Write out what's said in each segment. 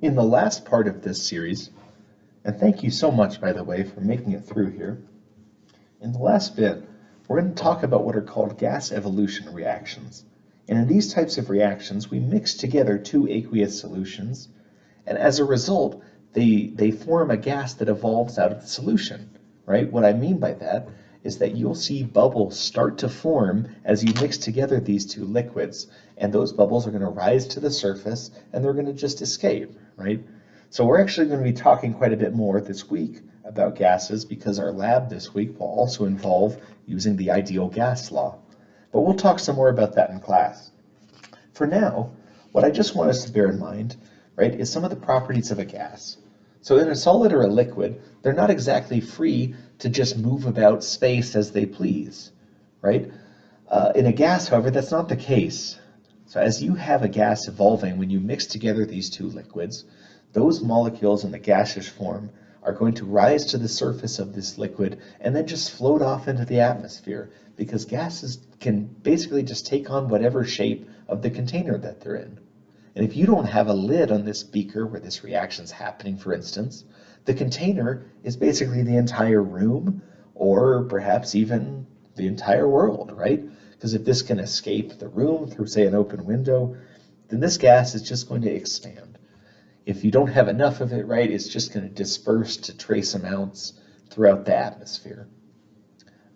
In the last part of this series, and thank you so much, by the way, for making it through here. In the last bit, we're going to talk about what are called gas evolution reactions. And in these types of reactions, we mix together two aqueous solutions, and as a result, they form a gas that evolves out of the solution, right? What I mean by that is that you'll see bubbles start to form as you mix together these two liquids, and those bubbles are going to rise to the surface, and they're going to just escape, right? So we're actually going to be talking quite a bit more this week about gases because our lab this week will also involve using the ideal gas law. But we'll talk some more about that in class. For now, what I just want us to bear in mind, right, is some of the properties of a gas. So in a solid or a liquid, they're not exactly free to just move about space as they please, right? In a gas, however, that's not the case. So as you have a gas evolving, when you mix together these two liquids, those molecules in the gaseous form are going to rise to the surface of this liquid and then just float off into the atmosphere, because gases can basically just take on whatever shape of the container that they're in. And if you don't have a lid on this beaker where this reaction's happening, for instance, the container is basically the entire room, or perhaps even the entire world, right? Because if this can escape the room through, say, an open window, then this gas is just going to expand. If you don't have enough of it, right, it's just going to disperse to trace amounts throughout the atmosphere.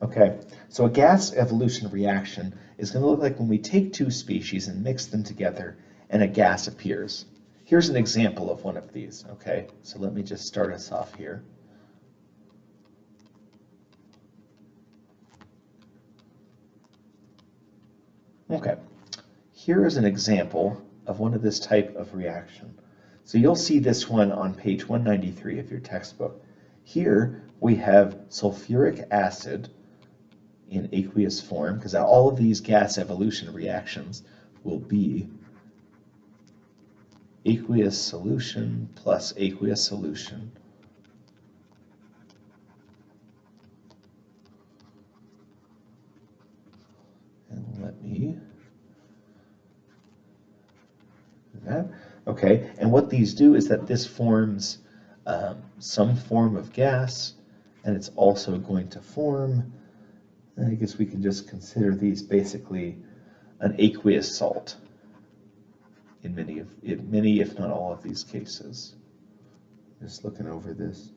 Okay, so a gas evolution reaction is going to look like when we take two species and mix them together and a gas appears. Here's an example of one of these, okay? So let me just start us off here. Okay, here is an example of one of this type of reaction. So you'll see this one on page 193 of your textbook. Here we have sulfuric acid in aqueous form, because all of these gas evolution reactions will be aqueous solution plus aqueous solution. And let me do that. Okay, and what these do is that this forms some form of gas, and it's also going to form, I guess we can just consider these basically an aqueous salt in many, if not all of these cases. Just looking over this.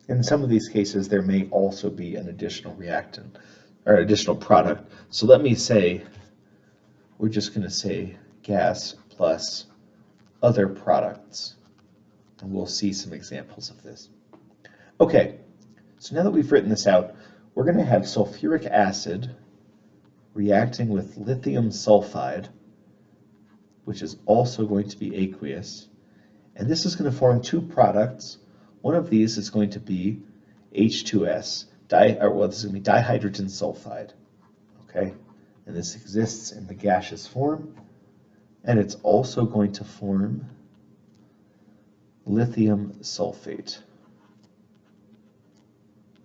In some of these cases, there may also be an additional reactant or additional product. So let me say, we're just going to say gas plus other products, and we'll see some examples of this. Okay, so now that we've written this out, we're going to have sulfuric acid reacting with lithium sulfide, which is also going to be aqueous, and this is going to form two products. One of these is going to be H2S, this is going to be dihydrogen sulfide, okay? And this exists in the gaseous form, and it's also going to form lithium sulfate.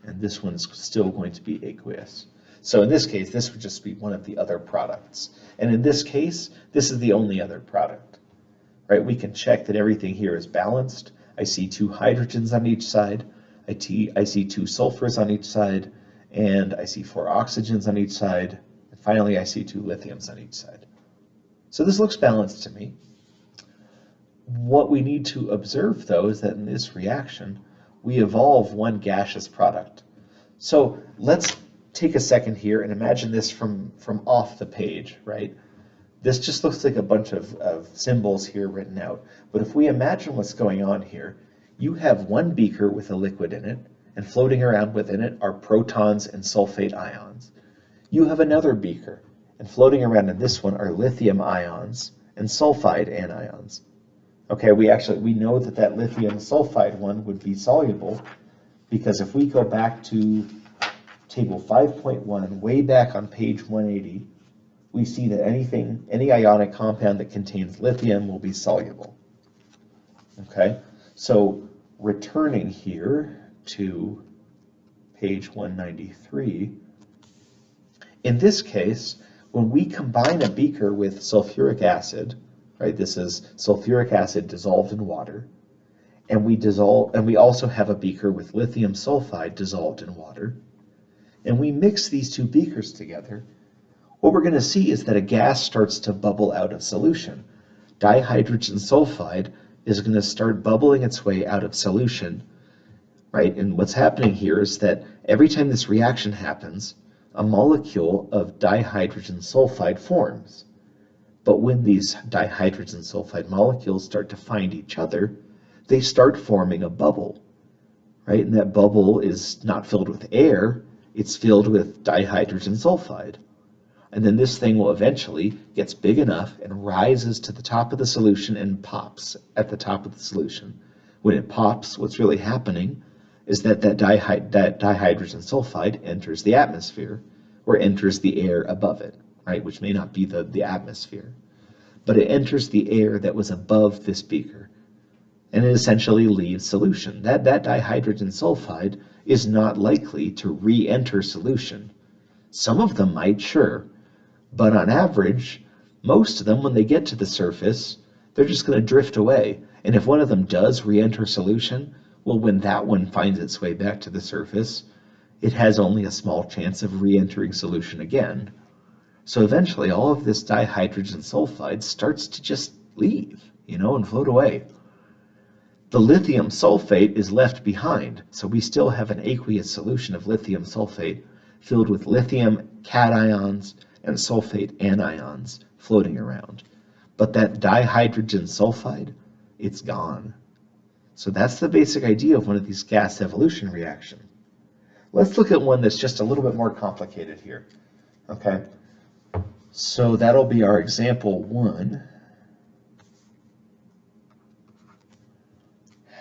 And this one's still going to be aqueous. So in this case, this would just be one of the other products. And in this case, this is the only other product, right? We can check that everything here is balanced. I see two hydrogens on each side. I see two sulfurs on each side, and I see four oxygens on each side. And finally, I see two lithiums on each side. So this looks balanced to me. What we need to observe, though, is that in this reaction, we evolve one gaseous product. So let's take a second here and imagine this from off the page, right? This just looks like a bunch of symbols here written out. But if we imagine what's going on here, you have one beaker with a liquid in it, and floating around within it are protons and sulfate ions. You have another beaker, and floating around in this one are lithium ions and sulfide anions. Okay, we know that lithium sulfide one would be soluble, because if we go back to table 5.1, way back on page 180, we see that any ionic compound that contains lithium will be soluble. Okay, so returning here to page 193, in this case, when we combine a beaker with sulfuric acid, right? This is sulfuric acid dissolved in water. And we also have a beaker with lithium sulfide dissolved in water. And we mix these two beakers together. What we're going to see is that a gas starts to bubble out of solution. Dihydrogen sulfide is going to start bubbling its way out of solution, right? And what's happening here is that every time this reaction happens, a molecule of dihydrogen sulfide forms. But when these dihydrogen sulfide molecules start to find each other, they start forming a bubble, right? And that bubble is not filled with air, it's filled with dihydrogen sulfide. And then this thing will eventually gets big enough and rises to the top of the solution and pops at the top of the solution. When it pops, what's really happening is that dihydrogen sulfide enters the atmosphere, or enters the air above it, right? Which may not be the atmosphere. But it enters the air that was above this beaker, and it essentially leaves solution. That dihydrogen sulfide is not likely to re-enter solution. Some of them might, sure, but on average, most of them, when they get to the surface, they're just going to drift away. And if one of them does re-enter solution, well, when that one finds its way back to the surface, it has only a small chance of re-entering solution again. So eventually, all of this dihydrogen sulfide starts to just leave, and float away. The lithium sulfate is left behind, so we still have an aqueous solution of lithium sulfate filled with lithium cations and sulfate anions floating around. But that dihydrogen sulfide, it's gone. So that's the basic idea of one of these gas evolution reactions. Let's look at one that's just a little bit more complicated here. Okay, so that'll be our example 1.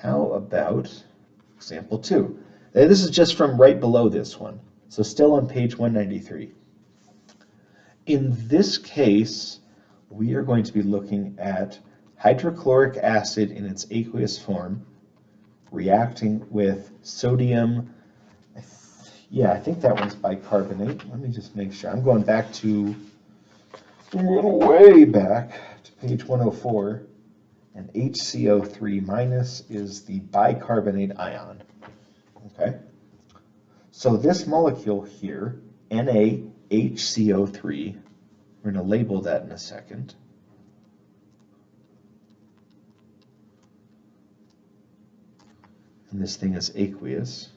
How about example 2? This is just from right below this one, so still on page 193. In this case, we are going to be looking at hydrochloric acid in its aqueous form reacting with sodium. I think that one's bicarbonate. Let me just make sure. I'm going back to way back to page 104. And HCO3 minus is the bicarbonate ion. Okay? So this molecule here, NaHCO3, we're going to label that in a second. And this thing is aqueous.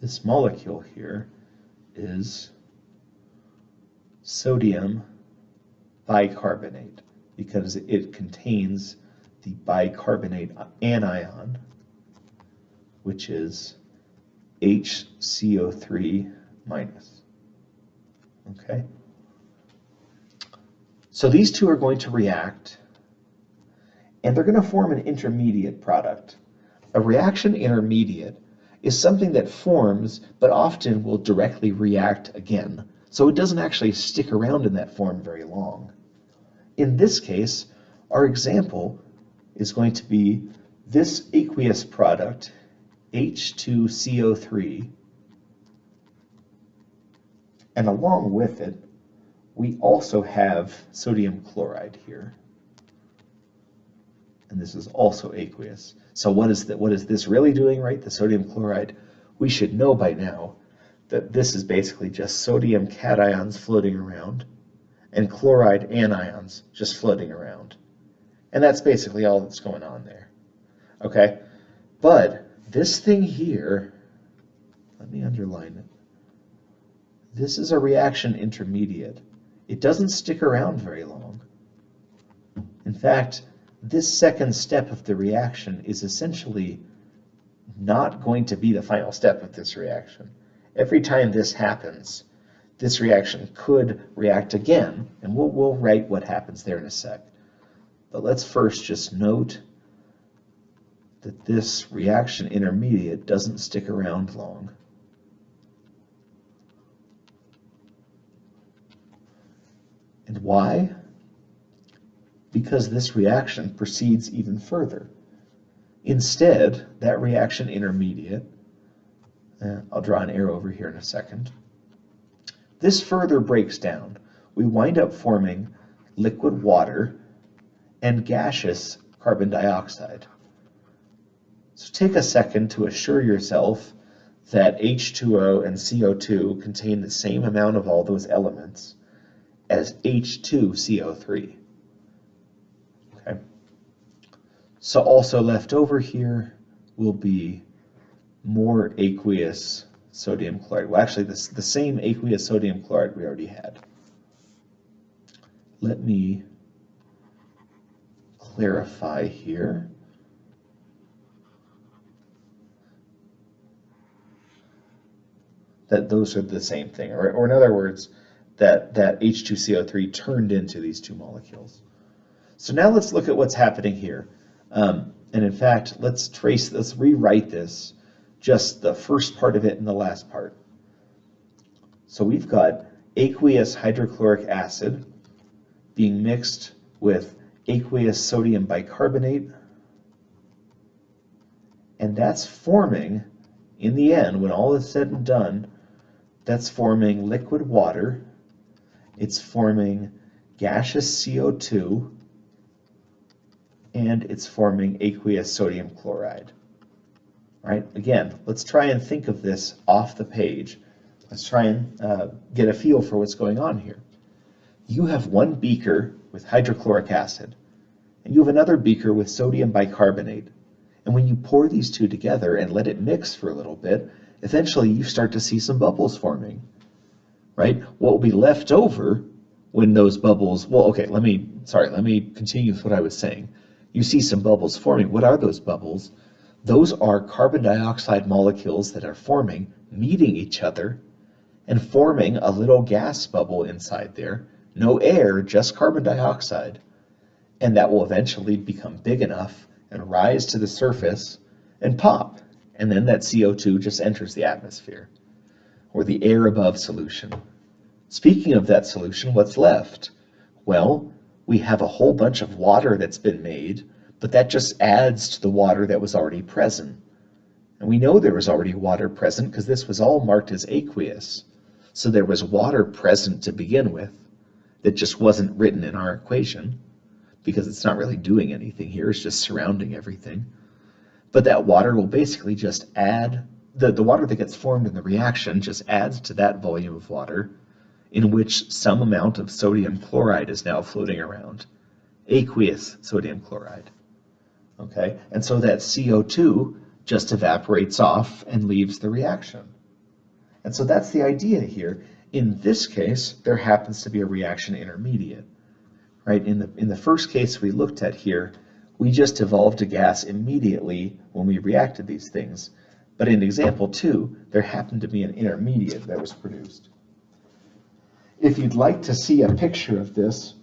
This molecule here is sodium bicarbonate because it contains the bicarbonate anion, which is HCO3 minus. Okay? So these two are going to react, and they're going to form an intermediate product. A reaction intermediate is something that forms, but often will directly react again. So it doesn't actually stick around in that form very long. In this case, our example is going to be this aqueous product, H2CO3, and along with it, we also have sodium chloride here. And this is also aqueous. So what is this really doing, right? The sodium chloride, we should know by now that this is basically just sodium cations floating around and chloride anions just floating around. And that's basically all that's going on there. Okay? But this thing here, let me underline it. This is a reaction intermediate. It doesn't stick around very long. In fact, this second step of the reaction is essentially not going to be the final step of this reaction. Every time this happens, this reaction could react again, and we'll write what happens there in a sec. But let's first just note that this reaction intermediate doesn't stick around long. And why? Because this reaction proceeds even further. Instead, that reaction intermediate, I'll draw an arrow over here in a second, this further breaks down. We wind up forming liquid water, and gaseous carbon dioxide. So take a second to assure yourself that H2O and CO2 contain the same amount of all those elements as H2CO3. Okay. So also left over here will be more aqueous sodium chloride. Well, actually, the same aqueous sodium chloride we already had. Let me clarify here. That those are the same thing, or in other words, that H2CO3 turned into these two molecules. So now let's look at what's happening here. And in fact, let's rewrite this, just the first part of it and the last part. So we've got aqueous hydrochloric acid being mixed with aqueous sodium bicarbonate, and that's forming, in the end, when all is said and done, that's forming liquid water, it's forming gaseous CO2, and it's forming aqueous sodium chloride. All right, again, let's try and think of this off the page. Let's try and get a feel for what's going on here. You have one beaker with hydrochloric acid, and you have another beaker with sodium bicarbonate. And when you pour these two together and let it mix for a little bit, eventually you start to see some bubbles forming, right? What will be left over when those bubbles, well, okay, let me continue with what I was saying. You see some bubbles forming. What are those bubbles? Those are carbon dioxide molecules that are forming, meeting each other, and forming a little gas bubble inside there. No air, just carbon dioxide. And that will eventually become big enough and rise to the surface and pop. And then that CO2 just enters the atmosphere, or the air above solution. Speaking of that solution, what's left? Well, we have a whole bunch of water that's been made, but that just adds to the water that was already present. And we know there was already water present because this was all marked as aqueous. So there was water present to begin with that just wasn't written in our equation because it's not really doing anything here, it's just surrounding everything. But that water will basically just add, the water that gets formed in the reaction just adds to that volume of water in which some amount of sodium chloride is now floating around, aqueous sodium chloride. Okay, and so that CO2 just evaporates off and leaves the reaction. And so that's the idea here. In this case, there happens to be a reaction intermediate, right? In the first case we looked at here, we just evolved a gas immediately when we reacted these things. But in example 2, there happened to be an intermediate that was produced. If you'd like to see a picture of this,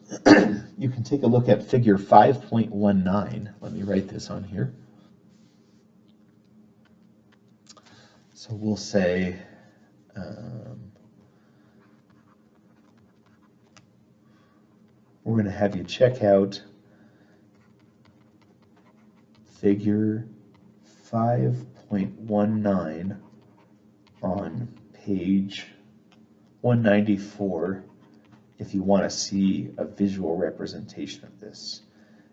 you can take a look at figure 5.19. Let me write this on here. So we'll say, we're going to have you check out figure 5.19 on page 194 if you want to see a visual representation of this.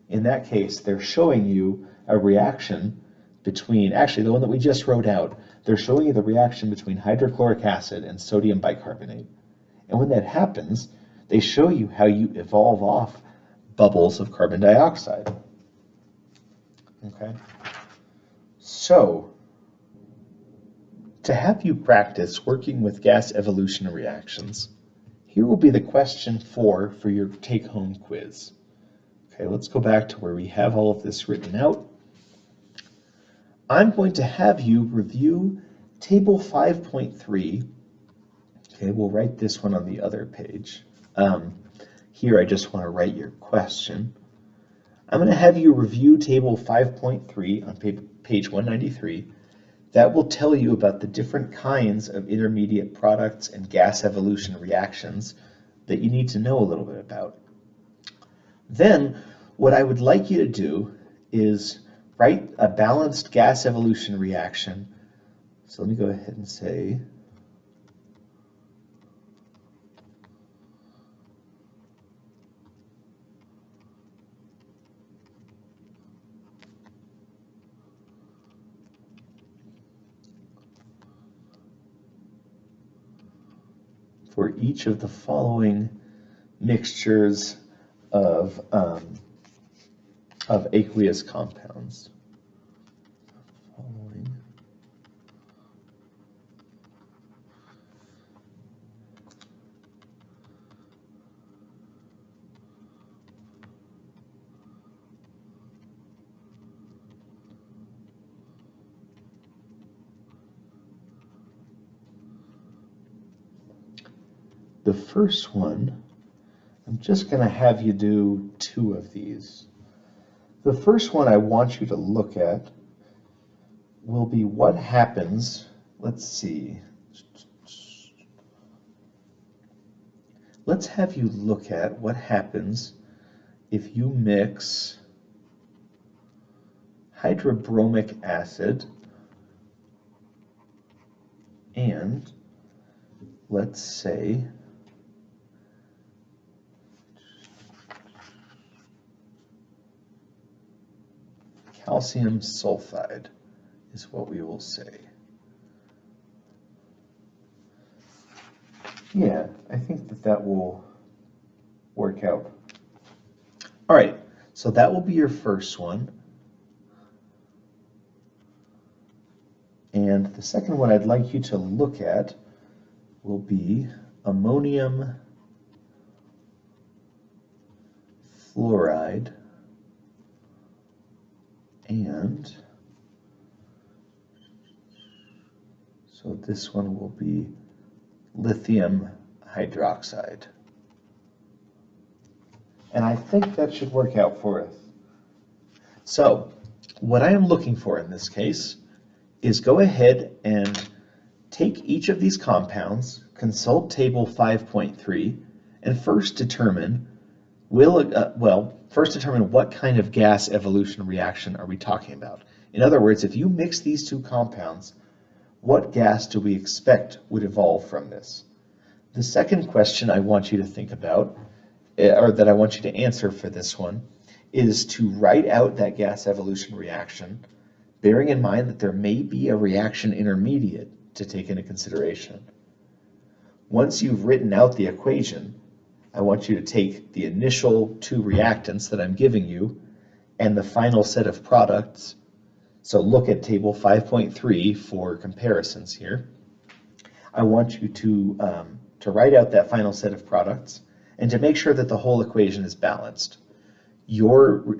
In that case, they're showing you a reaction between, actually the one that we just wrote out, they're showing you the reaction between hydrochloric acid and sodium bicarbonate. And when that happens, they show you how you evolve off bubbles of carbon dioxide. Okay? So, to have you practice working with gas evolution reactions, here will be the question 4 for your take-home quiz. Okay, let's go back to where we have all of this written out. I'm going to have you review table 5.3. Okay, we'll write this one on the other page. Here I just want to write your question. I'm going to have you review table 5.3 on page 193. That will tell you about the different kinds of intermediate products and gas evolution reactions that you need to know a little bit about. Then, what I would like you to do is write a balanced gas evolution reaction. So let me go ahead and say, for each of the following mixtures of aqueous compounds. The first one, I'm just going to have you do 2 of these. The first one I want you to look at will be what happens, let's see. Let's have you look at what happens if you mix hydrobromic acid and, let's say, calcium sulfide is what we will say. Yeah, I think that will work out. All right, so that will be your first one. And the second one I'd like you to look at will be ammonium fluoride and so this one will be lithium hydroxide. And I think that should work out for us. So what I am looking for in this case is go ahead and take each of these compounds, consult table 5.3, and first determine what kind of gas evolution reaction are we talking about. In other words, if you mix these 2 compounds, what gas do we expect would evolve from this? The second question I want you to think about, or that I want you to answer for this one, is to write out that gas evolution reaction, bearing in mind that there may be a reaction intermediate to take into consideration. Once you've written out the equation, I want you to take the initial 2 reactants that I'm giving you and the final set of products. So look at table 5.3 for comparisons here. I want you to write out that final set of products and to make sure that the whole equation is balanced. Your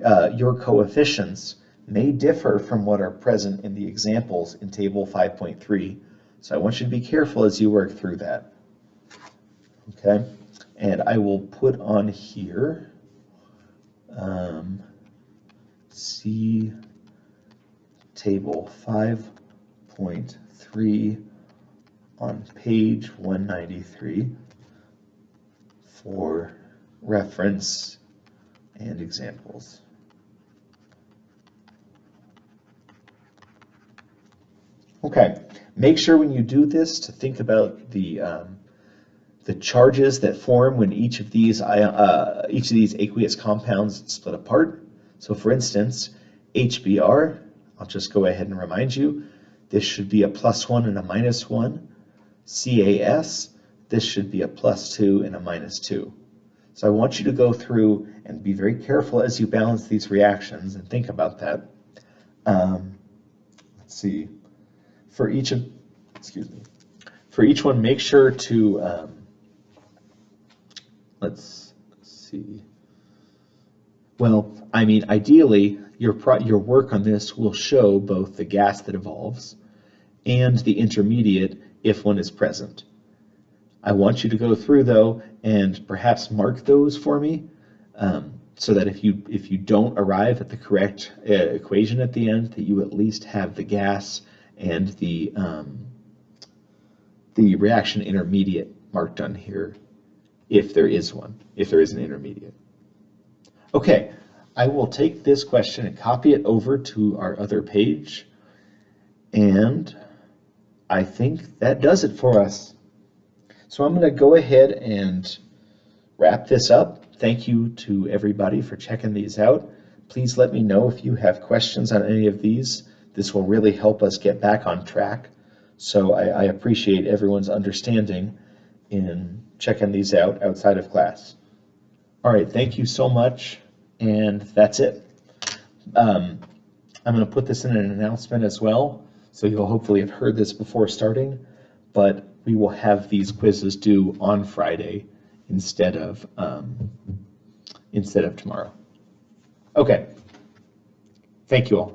coefficients may differ from what are present in the examples in table 5.3, so I want you to be careful as you work through that. Okay, and I will put on here, see table 5.3 on page 193 for reference and examples. Okay, make sure when you do this to think about the charges that form when each of these aqueous compounds split apart. So for instance, HBr, I'll just go ahead and remind you, this should be a +1 and a -1. CAS, this should be a +2 and a -2. So I want you to go through and be very careful as you balance these reactions and think about that. Let's see. For each one, make sure to, let's see. Well, I mean, ideally, your work on this will show both the gas that evolves and the intermediate if one is present. I want you to go through though and perhaps mark those for me so that if you don't arrive at the correct equation at the end, that you at least have the gas and the reaction intermediate marked on here if there is one, if there is an intermediate. Okay, I will take this question and copy it over to our other page, and I think that does it for us. So I'm going to go ahead and wrap this up. Thank you to everybody for checking these out. Please let me know if you have questions on any of these. This will really help us get back on track. So I appreciate everyone's understanding in checking these out outside of class. All right, thank you so much, and that's it. I'm going to put this in an announcement as well, so you'll hopefully have heard this before starting, but we will have these quizzes due on Friday instead of tomorrow. Okay, thank you all.